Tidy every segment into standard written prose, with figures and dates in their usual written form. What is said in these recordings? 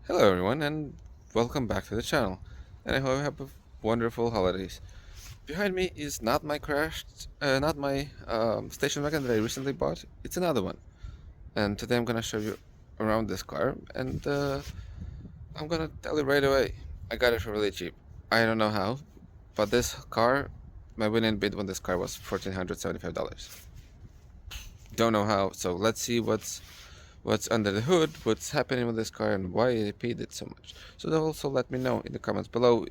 Hello everyone and welcome back to the channel, and I hope you have a wonderful holidays. Behind me is not my station wagon that I recently bought. It's another one, and today I'm gonna show you around this car, and I'm gonna tell you right away. I got it for really cheap. I don't know how, but this car, my winning bid on this car was $1,475. Don't know how, so let's see what's under the hood, what's happening with this car, and why I paid it so much. So also let me know in the comments below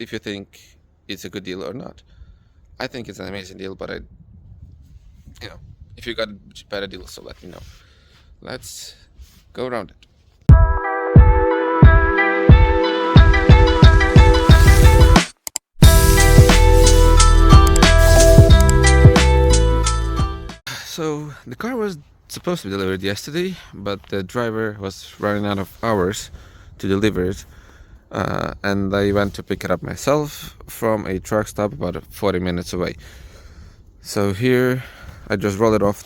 if you think it's a good deal or not. I think it's an amazing deal, but you know, if you got a better deal, so let me know. Let's go around it. So the car was supposed to be delivered yesterday, but the driver was running out of hours to deliver it. And I went to pick it up myself from a truck stop about 40 minutes away. So here I just rolled it off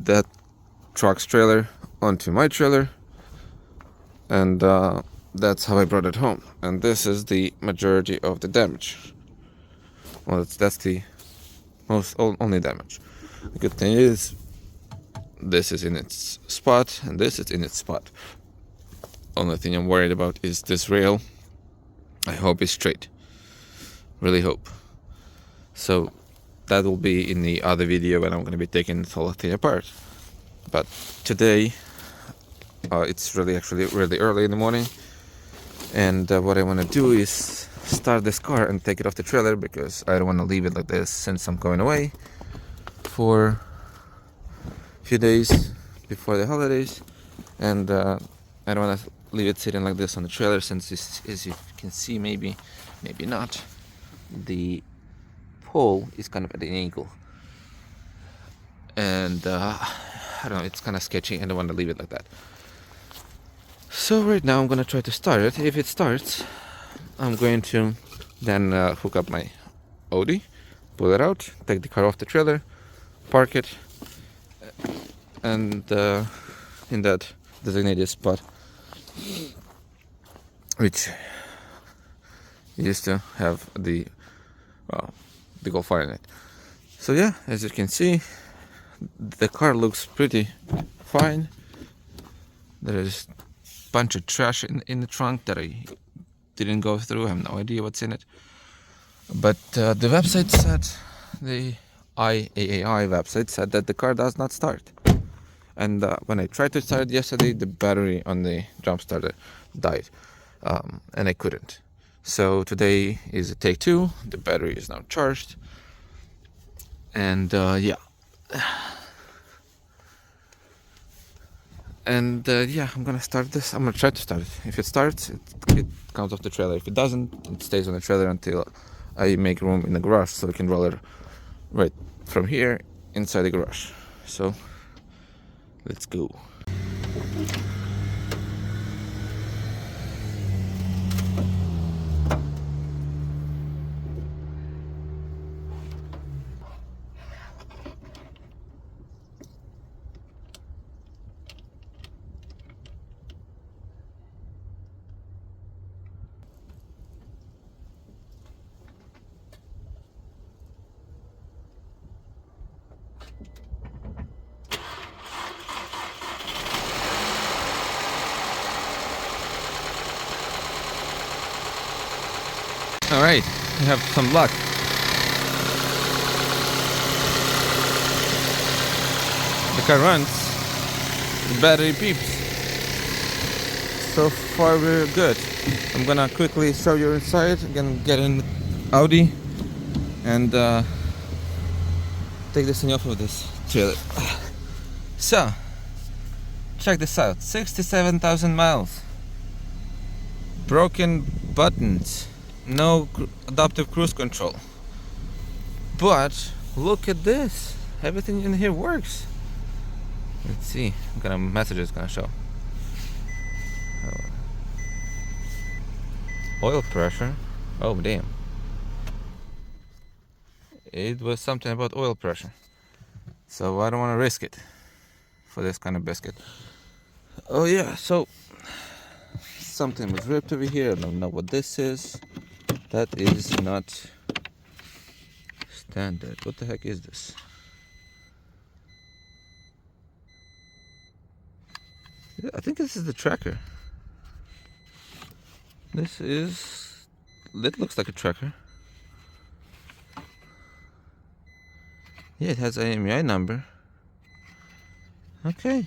that truck's trailer onto my trailer, and that's how I brought it home. And this is the majority of the damage. Well, that's the only damage. The good thing is this is in its spot and this is in its spot. Only thing I'm worried about is this rail. I hope it's straight. Really hope. So that will be in the other video when I'm going to be taking the whole thing apart. But today it's actually really early in the morning, and what I want to do is start this car and take it off the trailer, because I don't want to leave it like this since I'm going away for a few days before the holidays, and I don't want to leave it sitting like this on the trailer, since as you can see, maybe not, the pole is kind of at an angle, and I don't know, it's kind of sketchy. I don't want to leave it like that. So right now I'm gonna try to start it. If it starts, I'm going to then hook up my Audi, pull it out, take the car off the trailer, park it, and in that designated spot, which used to have the Golf fire in it. So yeah, as you can see, the car looks pretty fine. There is a bunch of trash in the trunk that I didn't go through. I have no idea what's in it. But the website said, the IAAI website said that the car does not start. And when I tried to start it yesterday, the battery on the jump starter died, and I couldn't. So today is a take two. The battery is now charged, and yeah. And yeah, I'm gonna start this. I'm gonna try to start it. If it starts, it comes off the trailer. If it doesn't, it stays on the trailer until I make room in the garage, so we can roll it right from here inside the garage. So let's go. All right, we have some luck. The car runs, the battery beeps. So far we're good. I'm gonna quickly show you inside. I'm gonna get in Audi and take this thing off of this trailer. So, check this out, 67,000 miles. Broken buttons. No adaptive cruise control, but look at this, everything in here works. Let's see what kind of message it's gonna show. Oil pressure, oh damn, it was something about oil pressure, so I don't want to risk it for this kind of biscuit. Oh yeah, so something was ripped over here. I don't know what this is. That is not standard. What the heck is this? Yeah, I think this is the tracker. It looks like a tracker. Yeah, it has an AMI number. Okay.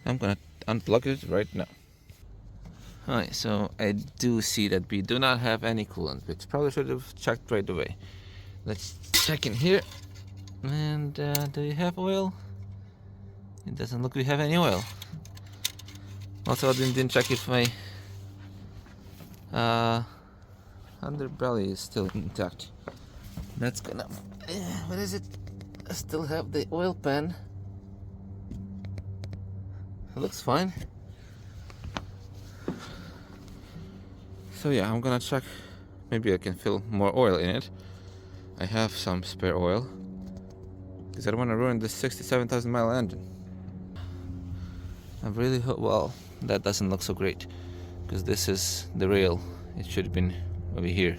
I'm gonna unplug it right now. Alright, so I do see that we do not have any coolant, which probably should have checked right away. Let's check in here. And do you have oil? It doesn't look we have any oil. Also, I didn't check if my underbelly is still intact. That's gonna. What is it? I still have the oil pan. It looks fine. So yeah, I'm gonna check. Maybe I can fill more oil in it. I have some spare oil because I don't want to ruin this 67,000 mile engine. I really hope. Well, that doesn't look so great because this is the rail. It should have been over here.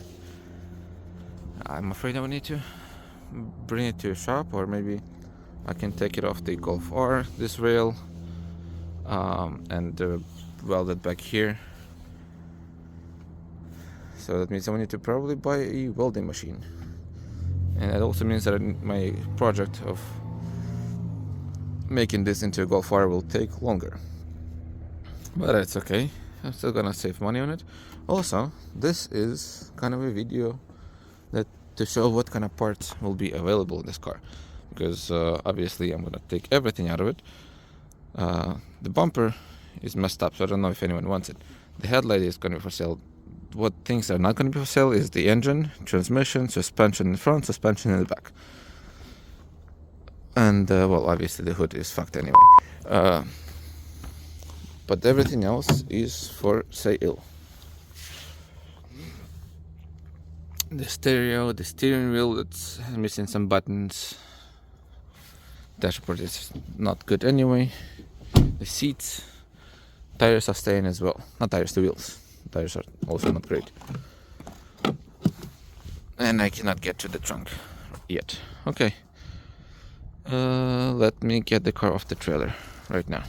I'm afraid I will need to bring it to a shop, or maybe I can take it off the Golf R, this rail, and weld it back here. So that means I will need to probably buy a welding machine, and it also means that my project of making this into a Golf R will take longer, but it's okay. I'm still gonna save money on it. Also, this is kind of a video that to show what kind of parts will be available in this car, because obviously I'm gonna take everything out of it. The bumper is messed up, so I don't know if anyone wants it. The headlight is gonna be for sale. What things are not gonna be for sale is the engine, transmission, suspension in front, suspension in the back, and well, obviously the hood is fucked anyway. But everything else is for sale. The stereo, the steering wheel, it's missing some buttons. Dashboard is not good anyway. The seats, tires are staying as well. Not tires, the wheels. Tires are also not great. And I cannot get to the trunk yet. Okay. Let me get the car off the trailer right now.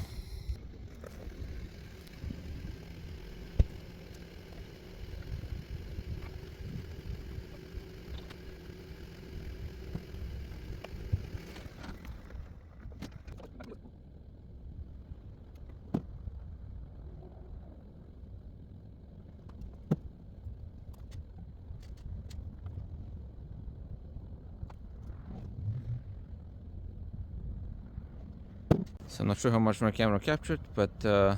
So I'm not sure how much my camera captured, but it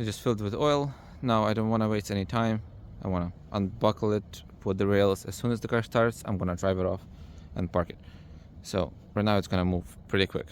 just filled with oil. Now I don't want to waste any time. I want to unbuckle it, put the rails. As soon as the car starts, I'm gonna drive it off and park it. So right now it's gonna move pretty quick.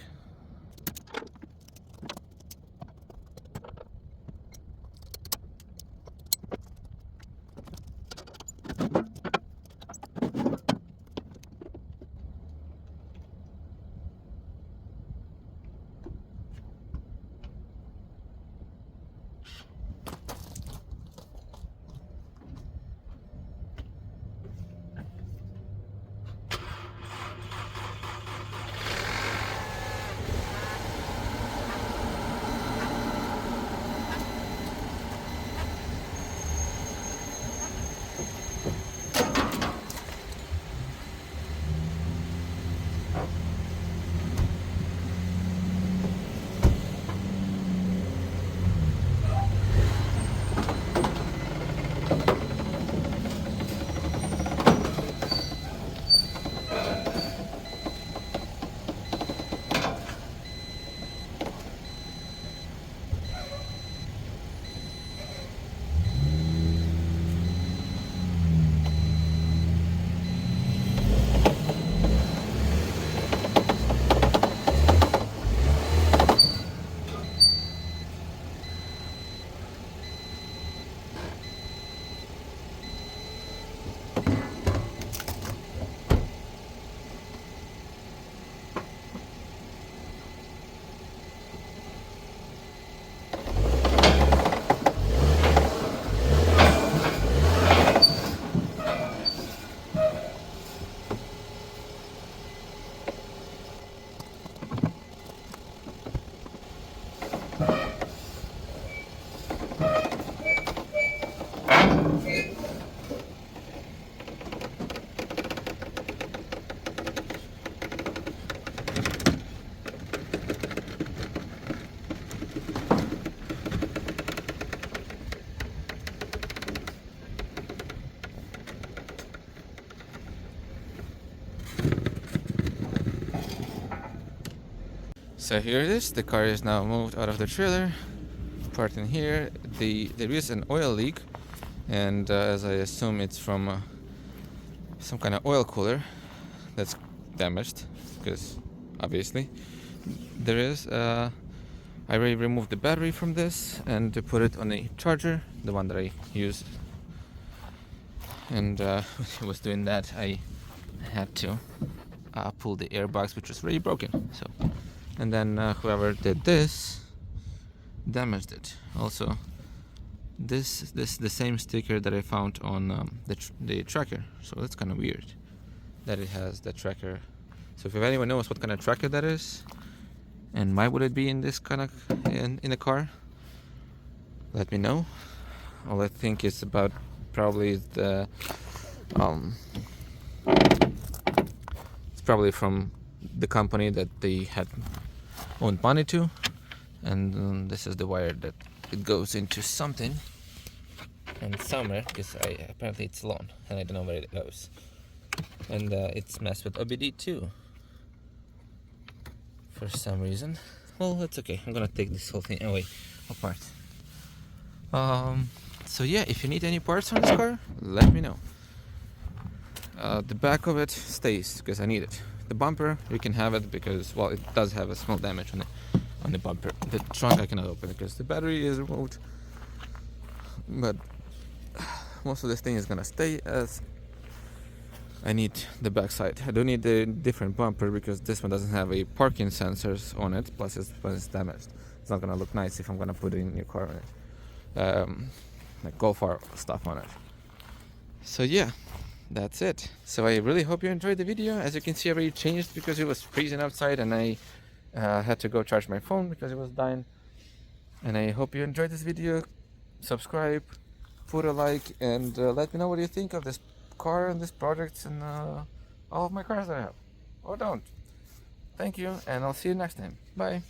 So here it is. The car is now moved out of the trailer, parked in here. There is an oil leak, and as I assume it's from some kind of oil cooler that's damaged, because obviously there is. I already removed the battery from this and to put it on a charger, the one that I use. And when I was doing that, I had to pull the airbox, which was really broken. So, and then whoever did this damaged it. Also, this the same sticker that I found on the tracker. So that's kind of weird that it has the tracker. So if anyone knows what kind of tracker that is, and why would it be in this kind of in the car, let me know. All I think is about probably the it's probably from the company that they had owed money to, and this is the wire that it goes into something and somewhere, because apparently it's long and I don't know where it goes, and it's messed with OBD too for some reason. Well, that's okay. I'm gonna take this whole thing away apart. So yeah, if you need any parts on this car, let me know. The back of it stays because I need it. The bumper, you can have it because, well, it does have a small damage on the bumper. The trunk I cannot open because the battery is removed. But most of this thing is gonna stay, as I need the back side. I do need a different bumper because this one doesn't have a parking sensors on it. Plus, it's damaged. It's not gonna look nice if I'm gonna put it in your car. Like Golf R stuff on it. So yeah, that's it. So I really hope you enjoyed the video. As you can see, I already changed because it was freezing outside, and I had to go charge my phone because it was dying. And I hope you enjoyed this video. Subscribe, put a like, and let me know what you think of this car and this project and all of my cars that I have, or don't. Thank you, and I'll see you next time. Bye.